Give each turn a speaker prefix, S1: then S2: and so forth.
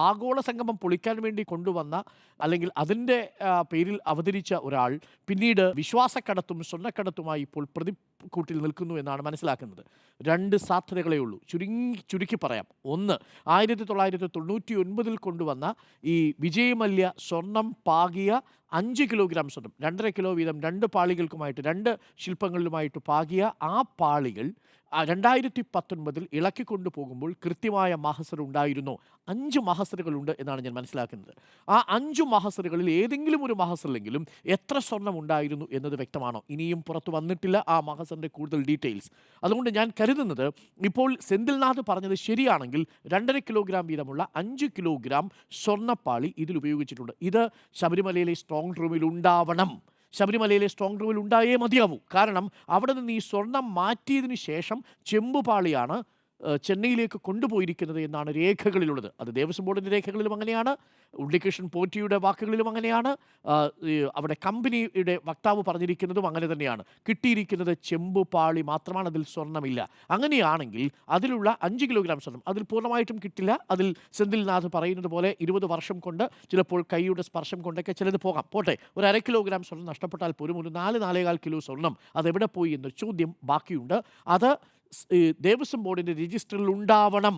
S1: ആഗോള സംഗമം പൊളിക്കാൻ വേണ്ടി കൊണ്ടുവന്ന അല്ലെങ്കിൽ അതിൻ്റെ പേരിൽ അവതരിച്ച ഒരാൾ പിന്നീട് വിശ്വാസക്കടത്തും സ്വർണ്ണക്കടത്തുമായി ഇപ്പോൾ പ്രതിക്കൂട്ടിൽ നിൽക്കുന്നു എന്നാണ് മനസ്സിലാക്കുന്നത്. രണ്ട് സാധ്യതകളേ ഉള്ളൂ. ചുരുക്കി പറയാം. ഒന്ന്, 1999 കൊണ്ടുവന്ന ഈ വിജയ് മല്യ സ്വർണം പാകിയ 5 കിലോഗ്രാം സ്വർണം, 2.5 കിലോ വീതം 2 പാളികൾക്കുമായിട്ട് 2 ശില്പങ്ങളിലുമായിട്ട് പാകിയ ആ പാളികൾ 2019 ഇളക്കിക്കൊണ്ടു പോകുമ്പോൾ കൃത്യമായ മഹസർ ഉണ്ടായിരുന്നോ? 5 മഹസറുകളുണ്ട് എന്നാണ് ഞാൻ മനസ്സിലാക്കുന്നത്. ആ 5 മഹസറുകളിൽ ഏതെങ്കിലും ഒരു മഹസറിലെങ്കിലും എത്ര സ്വർണം ഉണ്ടായിരുന്നു എന്നത് വ്യക്തമാണോ? ഇനിയും പുറത്തു വന്നിട്ടില്ല ആ മഹസറിൻ്റെ കൂടുതൽ ഡീറ്റെയിൽസ്. അതുകൊണ്ട് ഞാൻ കരുതുന്നത്, ഇപ്പോൾ സെന്തിൽനാഥ് പറഞ്ഞത് ശരിയാണെങ്കിൽ 2.5 കിലോഗ്രാം വീതമുള്ള 5 കിലോഗ്രാം സ്വർണ്ണപ്പാളി ഇതിൽ ഉപയോഗിച്ചിട്ടുണ്ട്. ഇത് ശബരിമലയിലെ സ്ട്രോങ് റൂമിൽ ഉണ്ടാവണം. ശബരിമലയിലെ സ്ട്രോങ് റൂമിൽ ഉണ്ടായേ മതിയാവൂ. കാരണം അവിടെ നിന്ന് ഈ സ്വർണം മാറ്റിയതിന് ശേഷം ചെമ്പുപാളിയാണ് ചെന്നൈയിലേക്ക് കൊണ്ടുപോയിരിക്കുന്നത് എന്നാണ് രേഖകളിലുള്ളത്. അത് ദേവസ്വം ബോർഡിൻ്റെ രേഖകളിലും അങ്ങനെയാണ്, ഉണ്ണികൃഷ്ണൻ പോറ്റിയുടെ വാക്കുകളിലും അങ്ങനെയാണ്, അവിടെ കമ്പനിയുടെ വക്താവ് പറഞ്ഞിരിക്കുന്നതും അങ്ങനെ തന്നെയാണ്. കിട്ടിയിരിക്കുന്നത് ചെമ്പുപാളി മാത്രമാണ്, അതിൽ സ്വർണ്ണമില്ല. അങ്ങനെയാണെങ്കിൽ അതിലുള്ള 5 കിലോഗ്രാം സ്വർണം അതിൽ പൂർണ്ണമായിട്ടും കിട്ടില്ല. അതിൽ സെന്തിൽനാഥ് പറയുന്നത് പോലെ 20 വർഷം കൊണ്ട്, ചിലപ്പോൾ കൈയുടെ സ്പർശം കൊണ്ടൊക്കെ ചിലത് പോകാം. പോട്ടെ, ഒരു 1/2 കിലോഗ്രാം സ്വർണം നഷ്ടപ്പെട്ടാൽ പോലും ഒരു 4-4.25 കിലോ സ്വർണം അതെവിടെ പോയി എന്നൊരു ചോദ്യം ബാക്കിയുണ്ട്. അത് ദേവസ്വം ബോർഡിൻ്റെ രജിസ്റ്ററിൽ ഉണ്ടാവണം.